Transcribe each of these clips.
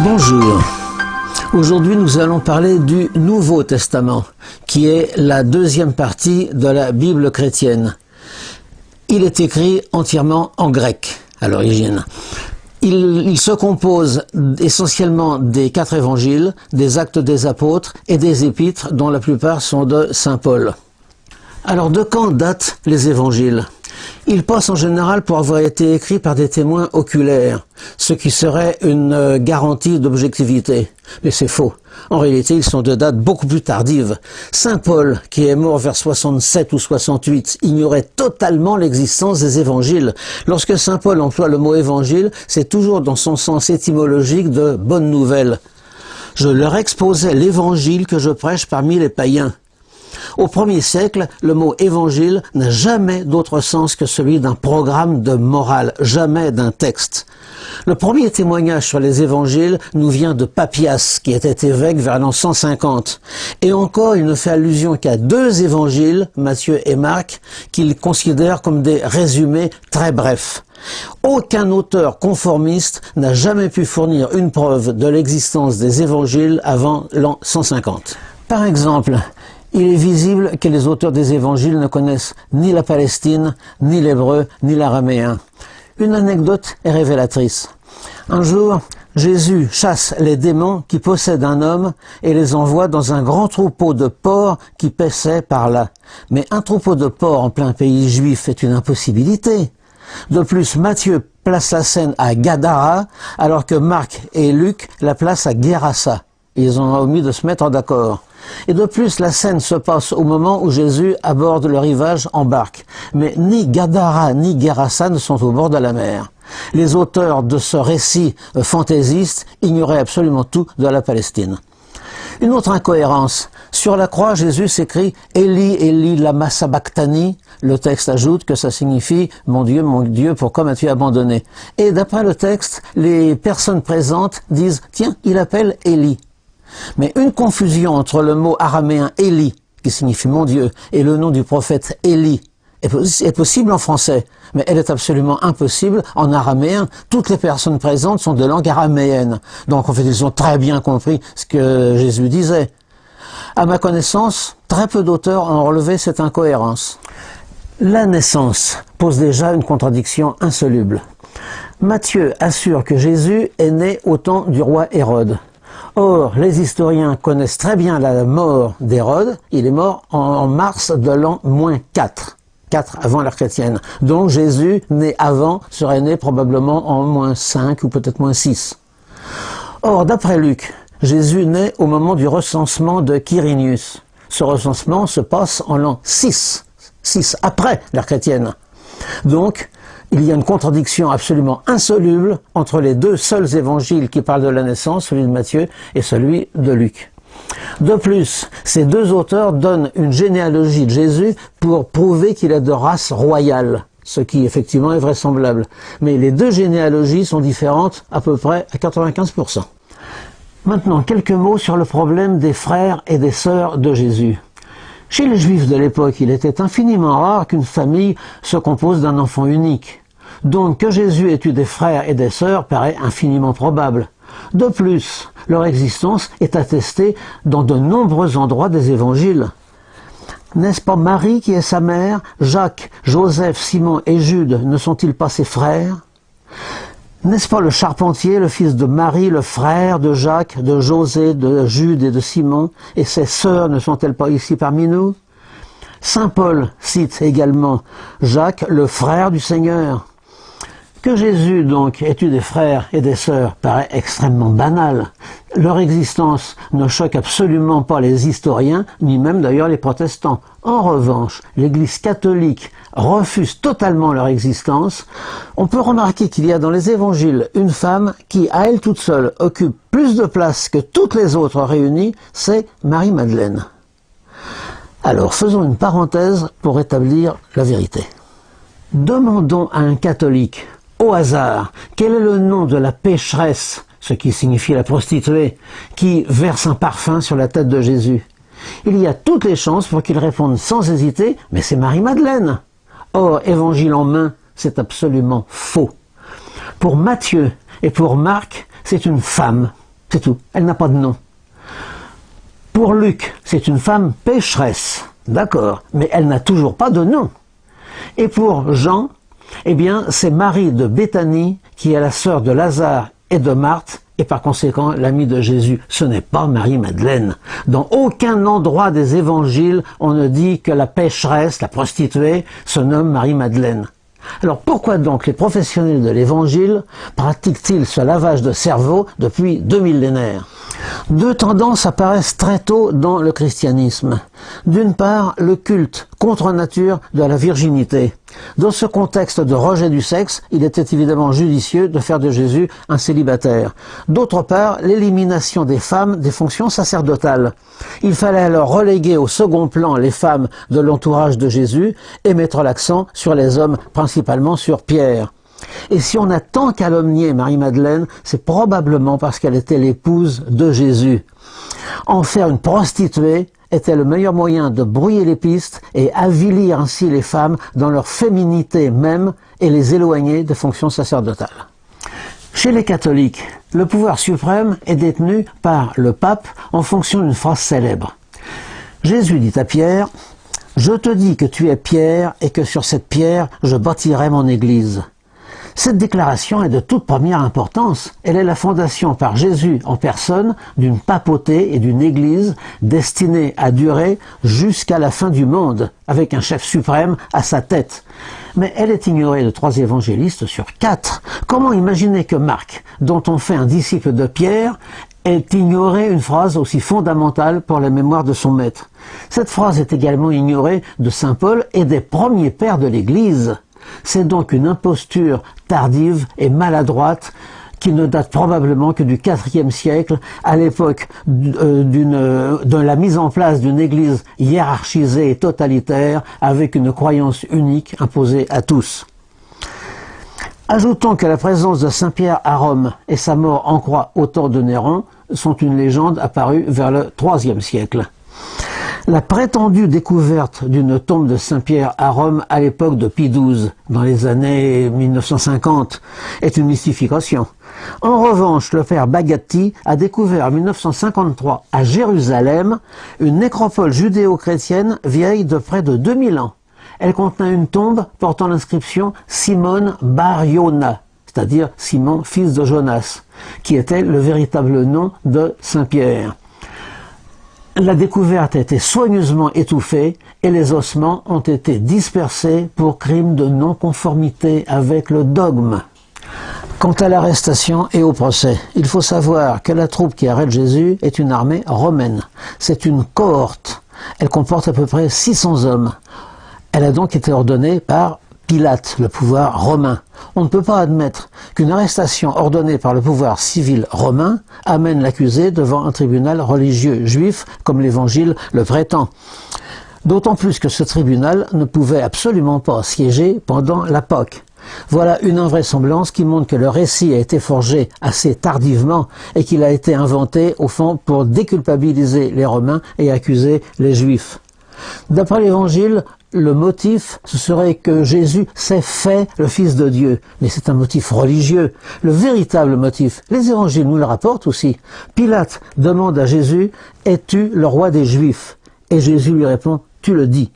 Bonjour. Aujourd'hui, nous allons parler du Nouveau Testament, qui est la deuxième partie de la Bible chrétienne. Il est écrit entièrement en grec, à l'origine. Il se compose essentiellement des 4 évangiles, des actes des apôtres et des épîtres, dont la plupart sont de saint Paul. Alors, de quand datent les évangiles ? Ils passent en général pour avoir été écrits par des témoins oculaires, ce qui serait une garantie d'objectivité. Mais c'est faux. En réalité, ils sont de date beaucoup plus tardive. Saint Paul, qui est mort vers 67 ou 68, ignorait totalement l'existence des évangiles. Lorsque Saint Paul emploie le mot évangile, c'est toujours dans son sens étymologique de bonne nouvelle. Je leur exposais l'évangile que je prêche parmi les païens. Au 1er siècle, le mot évangile n'a jamais d'autre sens que celui d'un programme de morale, jamais d'un texte. Le premier témoignage sur les évangiles nous vient de Papias, qui était évêque vers l'an 150. Et encore, il ne fait allusion qu'à 2 évangiles, Matthieu et Marc, qu'il considère comme des résumés très brefs. Aucun auteur conformiste n'a jamais pu fournir une preuve de l'existence des évangiles avant l'an 150. Par exemple, il est visible que les auteurs des évangiles ne connaissent ni la Palestine, ni l'hébreu, ni l'araméen. Une anecdote est révélatrice. Un jour, Jésus chasse les démons qui possèdent un homme et les envoie dans un grand troupeau de porcs qui paissaient par là. Mais un troupeau de porcs en plein pays juif est une impossibilité. De plus, Matthieu place la scène à Gadara, alors que Marc et Luc la placent à Gerasa. Ils ont omis de se mettre d'accord. Et de plus, la scène se passe au moment où Jésus aborde le rivage en barque. Mais ni Gadara ni Gerasa ne sont au bord de la mer. Les auteurs de ce récit fantaisiste ignoraient absolument tout de la Palestine. Une autre incohérence. Sur la croix, Jésus s'écrit « Eli, Eli, lama sabachthani ». Le texte ajoute que ça signifie « Mon Dieu, pourquoi m'as-tu abandonné ?» Et d'après le texte, les personnes présentes disent « Tiens, il appelle Eli ». Mais une confusion entre le mot araméen « Élie », qui signifie « mon Dieu », et le nom du prophète « Élie » est possible en français, mais elle est absolument impossible en araméen. Toutes les personnes présentes sont de langue araméenne. Donc en fait, ils ont très bien compris ce que Jésus disait. À ma connaissance, très peu d'auteurs ont relevé cette incohérence. La naissance pose déjà une contradiction insoluble. Matthieu assure que Jésus est né au temps du roi Hérode. Or, les historiens connaissent très bien la mort d'Hérode. Il est mort en mars de l'an -4 avant l'ère chrétienne. Donc Jésus, né avant, serait né probablement en -5 ou peut-être -6. Or, d'après Luc, Jésus naît au moment du recensement de Quirinius. Ce recensement se passe en l'an 6 après l'ère chrétienne. Donc, il y a une contradiction absolument insoluble entre les 2 seuls évangiles qui parlent de la naissance, celui de Matthieu et celui de Luc. De plus, ces 2 auteurs donnent une généalogie de Jésus pour prouver qu'il est de race royale, ce qui effectivement est vraisemblable. Mais les 2 généalogies sont différentes à peu près à 95%. Maintenant, quelques mots sur le problème des frères et des sœurs de Jésus. Chez les Juifs de l'époque, il était infiniment rare qu'une famille se compose d'un enfant unique. Donc que Jésus ait eu des frères et des sœurs paraît infiniment probable. De plus, leur existence est attestée dans de nombreux endroits des évangiles. N'est-ce pas Marie qui est sa mère? Jacques, Joseph, Simon et Jude ne sont-ils pas ses frères? N'est-ce pas le charpentier, le fils de Marie, le frère de Jacques, de José, de Jude et de Simon? Et ses sœurs ne sont-elles pas ici parmi nous? Saint Paul cite également Jacques, le frère du Seigneur. Que Jésus, donc, ait eu des frères et des sœurs paraît extrêmement banal. Leur existence ne choque absolument pas les historiens, ni même d'ailleurs les protestants. En revanche, l'Église catholique refuse totalement leur existence. On peut remarquer qu'il y a dans les évangiles une femme qui, à elle toute seule, occupe plus de place que toutes les autres réunies, c'est Marie-Madeleine. Alors, faisons une parenthèse pour établir la vérité. Demandons à un catholique, au hasard, quel est le nom de la pécheresse, ce qui signifie la prostituée, qui verse un parfum sur la tête de Jésus. Il y a toutes les chances pour qu'il réponde sans hésiter, mais c'est Marie-Madeleine. Or, évangile en main, c'est absolument faux. Pour Matthieu et pour Marc, c'est une femme. C'est tout. Elle n'a pas de nom. Pour Luc, c'est une femme pécheresse. D'accord. Mais elle n'a toujours pas de nom. Et pour Jean, eh bien, c'est Marie de Béthanie qui est la sœur de Lazare et de Marthe, et par conséquent l'amie de Jésus. Ce n'est pas Marie-Madeleine. Dans aucun endroit des évangiles, on ne dit que la pécheresse, la prostituée, se nomme Marie-Madeleine. Alors pourquoi donc les professionnels de l'évangile pratiquent-ils ce lavage de cerveau depuis 2 millénaires? Deux tendances apparaissent très tôt dans le christianisme. D'une part, le culte contre nature de la virginité. Dans ce contexte de rejet du sexe, il était évidemment judicieux de faire de Jésus un célibataire. D'autre part, l'élimination des femmes des fonctions sacerdotales. Il fallait alors reléguer au second plan les femmes de l'entourage de Jésus et mettre l'accent sur les hommes, principalement sur Pierre. Et si on a tant calomnié Marie-Madeleine, c'est probablement parce qu'elle était l'épouse de Jésus. En faire une prostituée était le meilleur moyen de brouiller les pistes et avilir ainsi les femmes dans leur féminité même et les éloigner des fonctions sacerdotales. Chez les catholiques, le pouvoir suprême est détenu par le pape en fonction d'une phrase célèbre. Jésus dit à Pierre « Je te dis que tu es Pierre et que sur cette pierre je bâtirai mon église ». Cette déclaration est de toute première importance. Elle est la fondation par Jésus en personne d'une papauté et d'une église destinée à durer jusqu'à la fin du monde, avec un chef suprême à sa tête. Mais elle est ignorée de 3 évangélistes sur 4. Comment imaginer que Marc, dont on fait un disciple de Pierre, ait ignoré une phrase aussi fondamentale pour la mémoire de son maître? Cette phrase est également ignorée de saint Paul et des premiers pères de l'Église. C'est donc une imposture tardive et maladroite qui ne date probablement que du IVe siècle, à l'époque de la mise en place d'une église hiérarchisée et totalitaire avec une croyance unique imposée à tous. Ajoutons que la présence de Saint Pierre à Rome et sa mort en croix au temps de Néron sont une légende apparue vers le IIIe siècle. La prétendue découverte d'une tombe de Saint-Pierre à Rome à l'époque de Pie XII, dans les années 1950, est une mystification. En revanche, le père Bagatti a découvert en 1953 à Jérusalem une nécropole judéo-chrétienne vieille de près de 2000 ans. Elle contenait une tombe portant l'inscription Simone Bar Yona, c'est-à-dire Simon, fils de Jonas, qui était le véritable nom de Saint-Pierre. La découverte a été soigneusement étouffée et les ossements ont été dispersés pour crime de non-conformité avec le dogme. Quant à l'arrestation et au procès, il faut savoir que la troupe qui arrête Jésus est une armée romaine. C'est une cohorte. Elle comporte à peu près 600 hommes. Elle a donc été ordonnée par Pilate, le pouvoir romain. On ne peut pas admettre qu'une arrestation ordonnée par le pouvoir civil romain amène l'accusé devant un tribunal religieux juif, comme l'Évangile le prétend. D'autant plus que ce tribunal ne pouvait absolument pas siéger pendant la Pâque. Voilà une invraisemblance qui montre que le récit a été forgé assez tardivement et qu'il a été inventé, au fond, pour déculpabiliser les Romains et accuser les Juifs. D'après l'Évangile, le motif, ce serait que Jésus s'est fait le Fils de Dieu. Mais c'est un motif religieux. Le véritable motif, les évangiles nous le rapportent aussi. Pilate demande à Jésus, « Es-tu le roi des Juifs ?» Et Jésus lui répond, « Tu le dis. »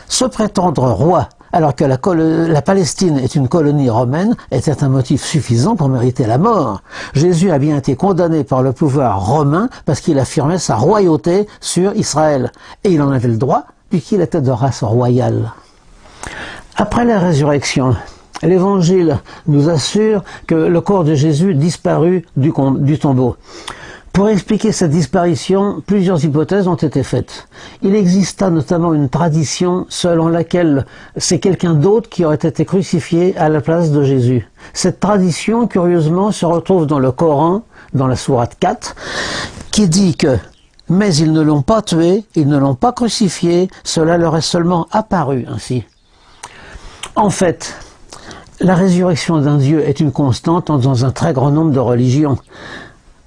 Se prétendre roi, alors que la Palestine est une colonie romaine, était un motif suffisant pour mériter la mort. Jésus a bien été condamné par le pouvoir romain parce qu'il affirmait sa royauté sur Israël. Et il en avait le droit, puisqu'il était de race royale. Après la résurrection, l'Évangile nous assure que le corps de Jésus disparut du tombeau. Pour expliquer cette disparition, plusieurs hypothèses ont été faites. Il exista notamment une tradition selon laquelle c'est quelqu'un d'autre qui aurait été crucifié à la place de Jésus. Cette tradition, curieusement, se retrouve dans le Coran, dans la sourate 4, qui dit que « Mais ils ne l'ont pas tué, ils ne l'ont pas crucifié, cela leur est seulement apparu ainsi. » En fait, la résurrection d'un Dieu est une constante dans un très grand nombre de religions.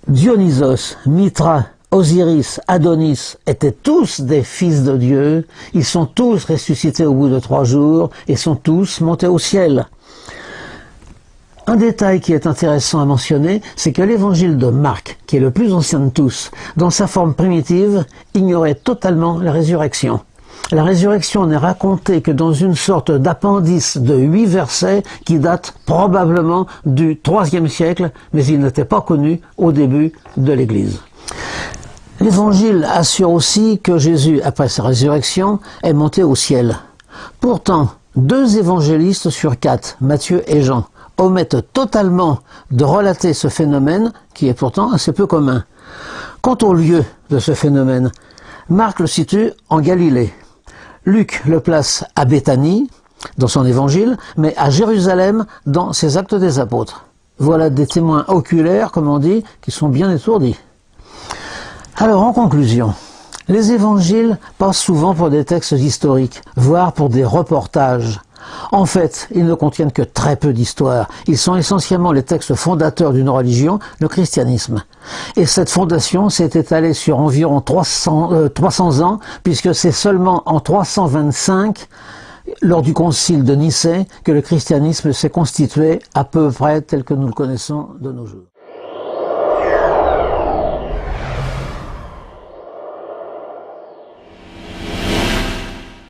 Dionysos, Mitra, Osiris, Adonis étaient tous des fils de Dieu, ils sont tous ressuscités au bout de 3 jours et sont tous montés au ciel. Un détail qui est intéressant à mentionner, c'est que l'évangile de Marc, qui est le plus ancien de tous, dans sa forme primitive, ignorait totalement la résurrection. La résurrection n'est racontée que dans une sorte d'appendice de 8 versets qui date probablement du IIIe siècle, mais il n'était pas connu au début de l'Église. L'Évangile assure aussi que Jésus, après sa résurrection, est monté au ciel. Pourtant, 2 évangélistes sur 4, Matthieu et Jean, omettent totalement de relater ce phénomène qui est pourtant assez peu commun. Quant au lieu de ce phénomène, Marc le situe en Galilée. Luc le place à Béthanie, dans son évangile, mais à Jérusalem, dans ses Actes des Apôtres. Voilà des témoins oculaires, comme on dit, qui sont bien étourdis. Alors, en conclusion, les évangiles passent souvent pour des textes historiques, voire pour des reportages. En fait, ils ne contiennent que très peu d'histoire. Ils sont essentiellement les textes fondateurs d'une religion, le christianisme. Et cette fondation s'est étalée sur environ 300 ans, puisque c'est seulement en 325, lors du concile de Nicée, que le christianisme s'est constitué à peu près tel que nous le connaissons de nos jours.